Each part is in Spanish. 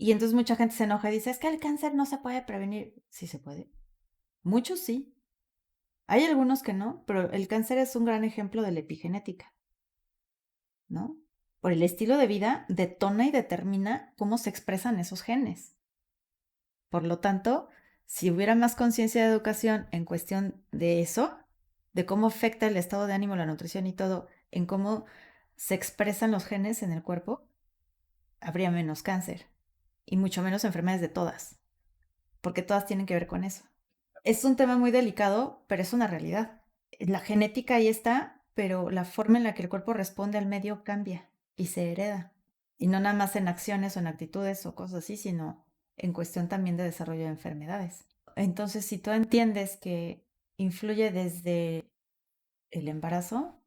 Y entonces mucha gente se enoja y dice, es que el cáncer no se puede prevenir. Sí se puede. Muchos sí. Hay algunos que no, pero el cáncer es un gran ejemplo de la epigenética, ¿no? Por el estilo de vida detona y determina cómo se expresan esos genes. Por lo tanto, si hubiera más conciencia de educación en cuestión de eso, de cómo afecta el estado de ánimo, la nutrición y todo, en cómo se expresan los genes en el cuerpo, habría menos cáncer y mucho menos enfermedades de todas, porque todas tienen que ver con eso. Es un tema muy delicado, pero es una realidad. La genética ahí está, pero la forma en la que el cuerpo responde al medio cambia y se hereda. Y no nada más en acciones o en actitudes o cosas así, sino en cuestión también de desarrollo de enfermedades. Entonces, si tú entiendes que influye desde el embarazo,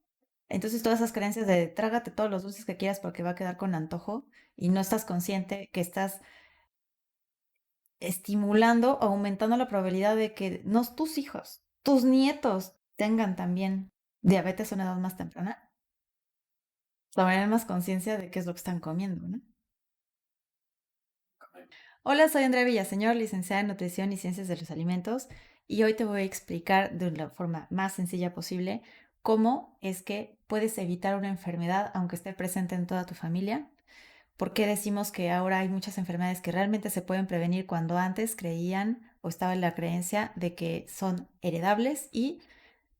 entonces todas esas creencias de trágate todos los dulces que quieras porque va a quedar con antojo y no estás consciente que estás estimulando, aumentando la probabilidad de que no tus hijos, tus nietos tengan también diabetes a una edad más temprana, tomarán más conciencia de qué es lo que están comiendo, ¿no? Hola, soy Andrea Villaseñor, licenciada en Nutrición y Ciencias de los Alimentos, y hoy te voy a explicar de la forma más sencilla posible cómo es que puedes evitar una enfermedad aunque esté presente en toda tu familia. ¿Por qué decimos que ahora hay muchas enfermedades que realmente se pueden prevenir cuando antes creían o estaba en la creencia de que son heredables y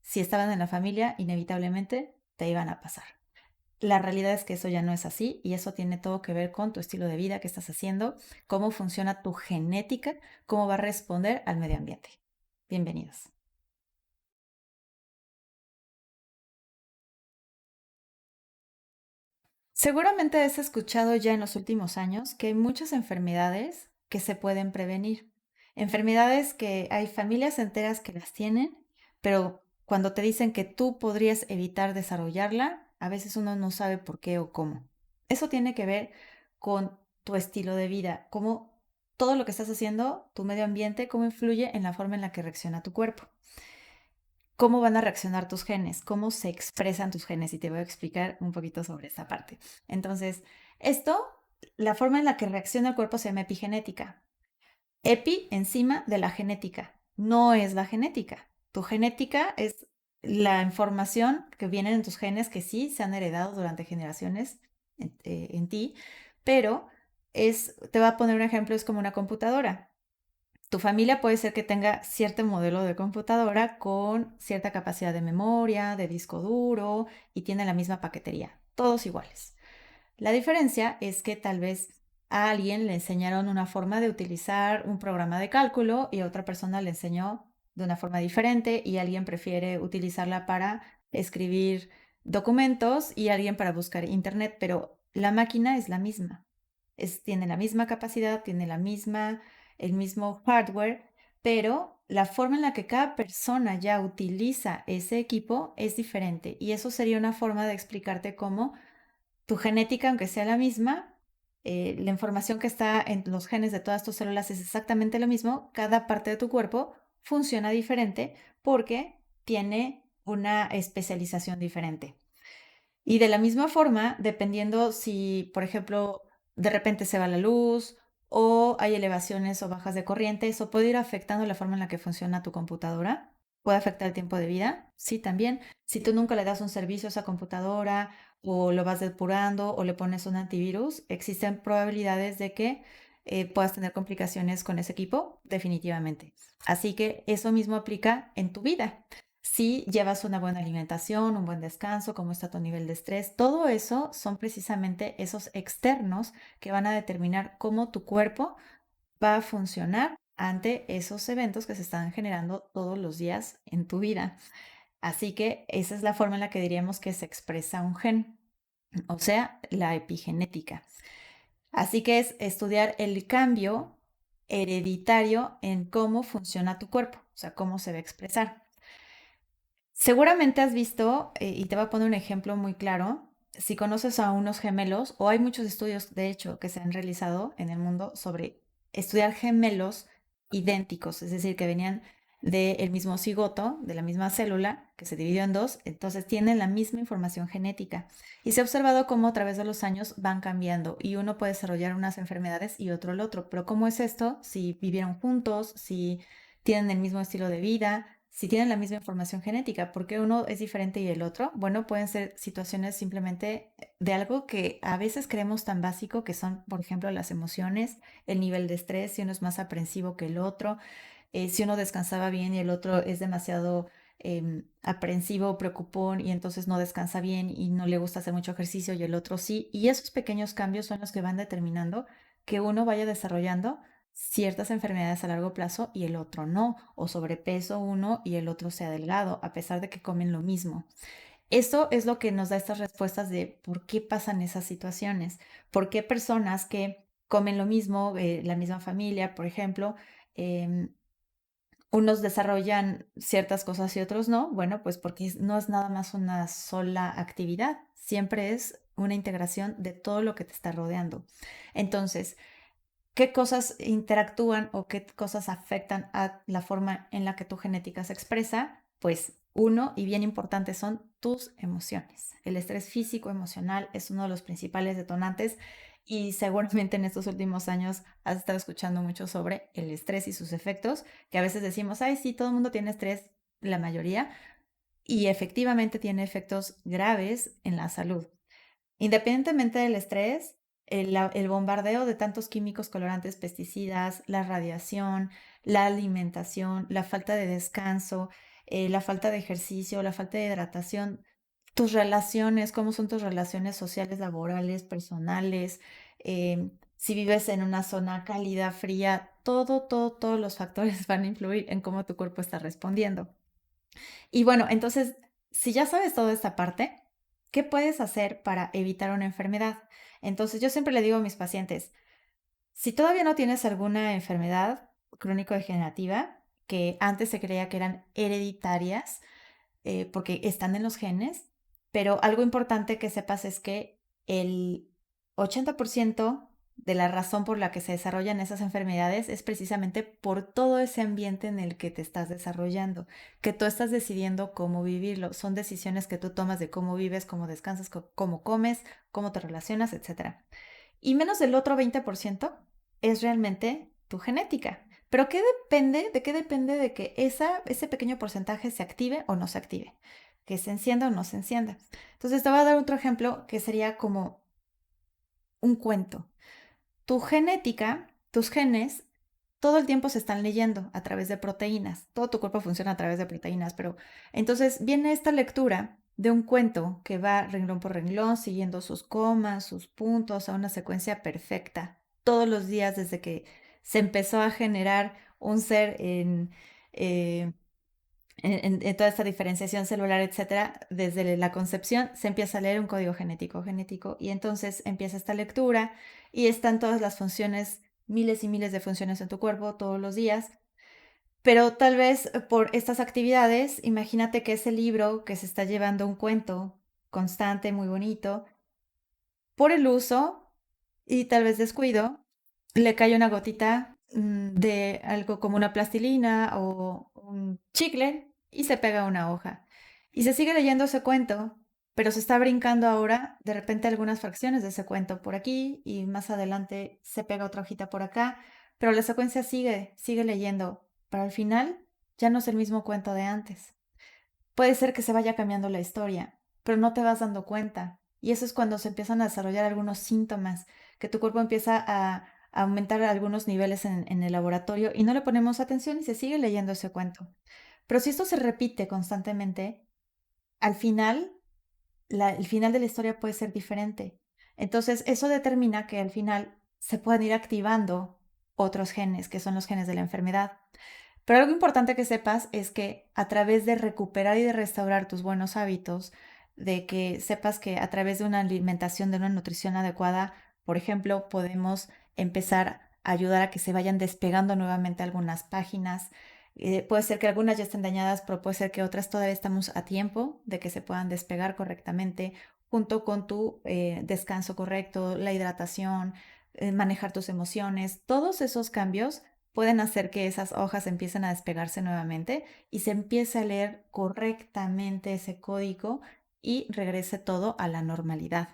si estaban en la familia, inevitablemente te iban a pasar? La realidad es que eso ya no es así y eso tiene todo que ver con tu estilo de vida que estás haciendo, cómo funciona tu genética, cómo va a responder al medio ambiente. Bienvenidos. Seguramente has escuchado ya en los últimos años que hay muchas enfermedades que se pueden prevenir. Enfermedades que hay familias enteras que las tienen, pero cuando te dicen que tú podrías evitar desarrollarla, a veces uno no sabe por qué o cómo. Eso tiene que ver con tu estilo de vida, cómo todo lo que estás haciendo, tu medio ambiente, cómo influye en la forma en la que reacciona tu cuerpo. ¿Cómo van a reaccionar tus genes? ¿Cómo se expresan tus genes? Y te voy a explicar un poquito sobre esta parte. Entonces, esto, la forma en la que reacciona el cuerpo se llama epigenética. Epi encima de la genética. No es la genética. Tu genética es la información que viene en tus genes que sí se han heredado durante generaciones en ti, pero te voy a poner un ejemplo, es como una computadora. Tu familia puede ser que tenga cierto modelo de computadora con cierta capacidad de memoria, de disco duro y tiene la misma paquetería, todos iguales. La diferencia es que tal vez a alguien le enseñaron una forma de utilizar un programa de cálculo y a otra persona le enseñó de una forma diferente y alguien prefiere utilizarla para escribir documentos y alguien para buscar internet, pero la máquina es la misma. Tiene la misma capacidad, tiene el mismo hardware, pero la forma en la que cada persona ya utiliza ese equipo es diferente. Y eso sería una forma de explicarte cómo tu genética, aunque sea la misma, la información que está en los genes de todas tus células es exactamente lo mismo. Cada parte de tu cuerpo funciona diferente porque tiene una especialización diferente. Y de la misma forma, dependiendo si, por ejemplo, de repente se va la luz o hay elevaciones o bajas de corriente, eso puede ir afectando la forma en la que funciona tu computadora. Puede afectar el tiempo de vida, sí, también. Si tú nunca le das un servicio a esa computadora o lo vas depurando o le pones un antivirus, existen probabilidades de que puedas tener complicaciones con ese equipo, definitivamente. Así que eso mismo aplica en tu vida. Si llevas una buena alimentación, un buen descanso, cómo está tu nivel de estrés, todo eso son precisamente esos externos que van a determinar cómo tu cuerpo va a funcionar ante esos eventos que se están generando todos los días en tu vida. Así que esa es la forma en la que diríamos que se expresa un gen, o sea, la epigenética. Así que es estudiar el cambio hereditario en cómo funciona tu cuerpo, o sea, cómo se va a expresar. Seguramente has visto, y te voy a poner un ejemplo muy claro, si conoces a unos gemelos, o hay muchos estudios, de hecho, que se han realizado en el mundo sobre estudiar gemelos idénticos, es decir, que venían del mismo cigoto, de la misma célula que se dividió en dos, entonces tienen la misma información genética. Y se ha observado cómo a través de los años van cambiando y uno puede desarrollar unas enfermedades y otro el otro. Pero ¿cómo es esto? Si vivieron juntos, si tienen el mismo estilo de vida, si tienen la misma información genética, ¿por qué uno es diferente y el otro? Bueno, pueden ser situaciones simplemente de algo que a veces creemos tan básico que son, por ejemplo, las emociones, el nivel de estrés, si uno es más aprensivo que el otro, si uno descansaba bien y el otro es demasiado aprensivo, preocupón y entonces no descansa bien y no le gusta hacer mucho ejercicio y el otro sí. Y esos pequeños cambios son los que van determinando que uno vaya desarrollando ciertas enfermedades a largo plazo y el otro no, o sobrepeso uno y el otro sea delgado, a pesar de que comen lo mismo. Esto es lo que nos da estas respuestas de por qué pasan esas situaciones, por qué personas que comen lo mismo, la misma familia, por ejemplo, em, unos desarrollan ciertas cosas y otros no. Bueno, pues porque no es nada más una sola actividad, siempre es una integración de todo lo que te está rodeando. Entonces, ¿qué cosas interactúan o qué cosas afectan a la forma en la que tu genética se expresa? Pues uno, y bien importante, son tus emociones. El estrés físico, emocional es uno de los principales detonantes y seguramente en estos últimos años has estado escuchando mucho sobre el estrés y sus efectos, que a veces decimos, ay, sí, todo el mundo tiene estrés, la mayoría, y efectivamente tiene efectos graves en la salud. Independientemente del estrés, el bombardeo de tantos químicos, colorantes, pesticidas, la radiación, la alimentación, la falta de descanso, la falta de ejercicio, la falta de hidratación, tus relaciones, cómo son tus relaciones sociales, laborales, personales, si vives en una zona cálida, fría, todos los factores van a influir en cómo tu cuerpo está respondiendo. Y bueno, entonces, si ya sabes toda esta parte, ¿qué puedes hacer para evitar una enfermedad? Entonces, yo siempre le digo a mis pacientes, si todavía no tienes alguna enfermedad crónico-degenerativa, que antes se creía que eran hereditarias, porque están en los genes, pero algo importante que sepas es que el 80% de la razón por la que se desarrollan esas enfermedades es precisamente por todo ese ambiente en el que te estás desarrollando, que tú estás decidiendo cómo vivirlo. Son decisiones que tú tomas de cómo vives, cómo descansas, cómo comes, cómo te relacionas, etcétera. Y menos del otro 20% es realmente tu genética. Pero ¿qué depende? ¿De qué depende de que ese pequeño porcentaje se active o no se active? Que se encienda o no se encienda. Entonces te voy a dar otro ejemplo que sería como un cuento. Tu genética, tus genes, todo el tiempo se están leyendo a través de proteínas. Todo tu cuerpo funciona a través de proteínas, pero entonces viene esta lectura de un cuento que va renglón por renglón, siguiendo sus comas, sus puntos, a una secuencia perfecta. Todos los días desde que se empezó a generar un ser eh, en toda esta diferenciación celular, etcétera, desde la concepción se empieza a leer un código genético, y entonces empieza esta lectura y están todas las funciones, miles y miles de funciones en tu cuerpo todos los días. Pero tal vez por estas actividades, imagínate que ese libro que se está llevando un cuento constante, muy bonito, por el uso y tal vez descuido, le cae una gotita de algo como una plastilina o un chicle y se pega a una hoja. Y se sigue leyendo ese cuento, pero se está brincando ahora de repente algunas fracciones de ese cuento por aquí y más adelante se pega otra hojita por acá, pero la secuencia sigue leyendo, pero al final ya no es el mismo cuento de antes. Puede ser que se vaya cambiando la historia, pero no te vas dando cuenta. Y eso es cuando se empiezan a desarrollar algunos síntomas, que tu cuerpo empieza a aumentar algunos niveles en el laboratorio y no le ponemos atención y se sigue leyendo ese cuento. Pero si esto se repite constantemente, al final, el final de la historia puede ser diferente. Entonces, eso determina que al final se puedan ir activando otros genes, que son los genes de la enfermedad. Pero algo importante que sepas es que a través de recuperar y de restaurar tus buenos hábitos, de que sepas que a través de una alimentación, de una nutrición adecuada, por ejemplo, podemos empezar a ayudar a que se vayan despegando nuevamente algunas páginas. Puede ser que algunas ya estén dañadas, pero puede ser que otras todavía estamos a tiempo de que se puedan despegar correctamente, junto con tu descanso correcto, la hidratación, manejar tus emociones. Todos esos cambios pueden hacer que esas hojas empiecen a despegarse nuevamente y se empiece a leer correctamente ese código y regrese todo a la normalidad.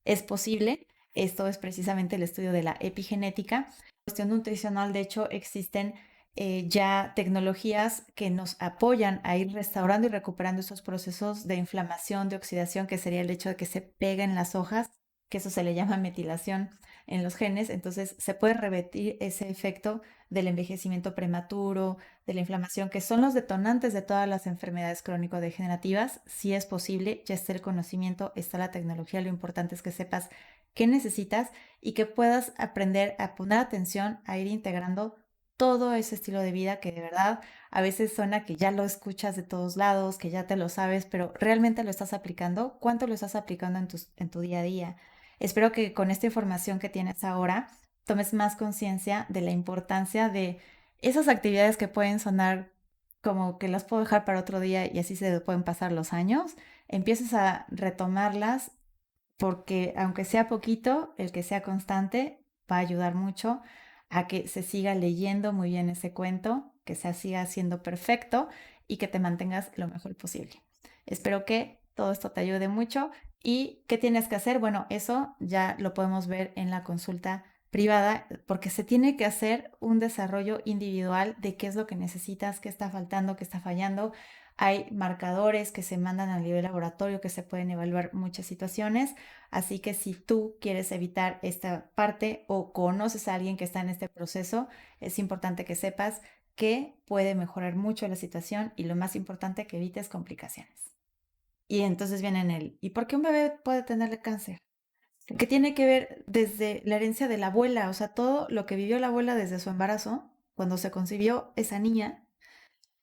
Es posible, esto es precisamente el estudio de la epigenética. En cuestión nutricional, de hecho, existen ya tecnologías que nos apoyan a ir restaurando y recuperando esos procesos de inflamación, de oxidación, que sería el hecho de que se peguen las hojas, que eso se le llama metilación en los genes. Entonces, se puede revertir ese efecto del envejecimiento prematuro, de la inflamación, que son los detonantes de todas las enfermedades crónico-degenerativas. Si es posible, ya está el conocimiento, está la tecnología, lo importante es que sepas qué necesitas y que puedas aprender a poner atención, a ir integrando todo ese estilo de vida que de verdad a veces suena que ya lo escuchas de todos lados, que ya te lo sabes, pero ¿realmente lo estás aplicando? ¿Cuánto lo estás aplicando en tu día a día? Espero que con esta información que tienes ahora tomes más conciencia de la importancia de esas actividades que pueden sonar como que las puedo dejar para otro día y así se pueden pasar los años, empieces a retomarlas porque aunque sea poquito, el que sea constante va a ayudar mucho a que se siga leyendo muy bien ese cuento, que se siga siendo perfecto y que te mantengas lo mejor posible. Espero que todo esto te ayude mucho. ¿Y qué tienes que hacer? Bueno, eso ya lo podemos ver en la consulta privada, porque se tiene que hacer un desarrollo individual de qué es lo que necesitas, qué está faltando, qué está fallando. Hay marcadores que se mandan a nivel laboratorio que se pueden evaluar muchas situaciones. Así que si tú quieres evitar esta parte o conoces a alguien que está en este proceso, es importante que sepas que puede mejorar mucho la situación y lo más importante, que evites complicaciones. Y entonces viene ¿y por qué un bebé puede tenerle cáncer? Que tiene que ver desde la herencia de la abuela, o sea, todo lo que vivió la abuela desde su embarazo, cuando se concibió esa niña,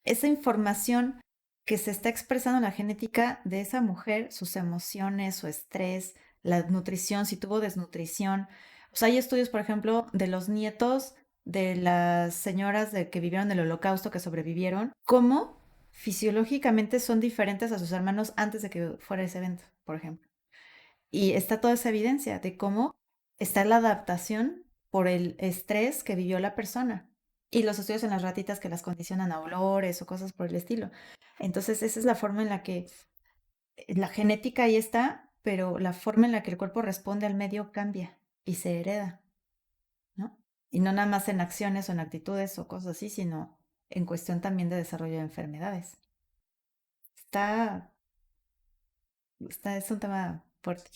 esa información que se está expresando en la genética de esa mujer, sus emociones, su estrés, la nutrición, si tuvo desnutrición. O sea, hay estudios, por ejemplo, de los nietos de las señoras que vivieron el holocausto, que sobrevivieron, cómo fisiológicamente son diferentes a sus hermanos antes de que fuera ese evento, por ejemplo. Y está toda esa evidencia de cómo está la adaptación por el estrés que vivió la persona. Y los estudios en las ratitas que las condicionan a olores o cosas por el estilo. Entonces, esa es la forma en la que la genética ahí está, pero la forma en la que el cuerpo responde al medio cambia y se hereda, ¿no? Y no nada más en acciones o en actitudes o cosas así, sino en cuestión también de desarrollo de enfermedades. Está, es un tema fuerte.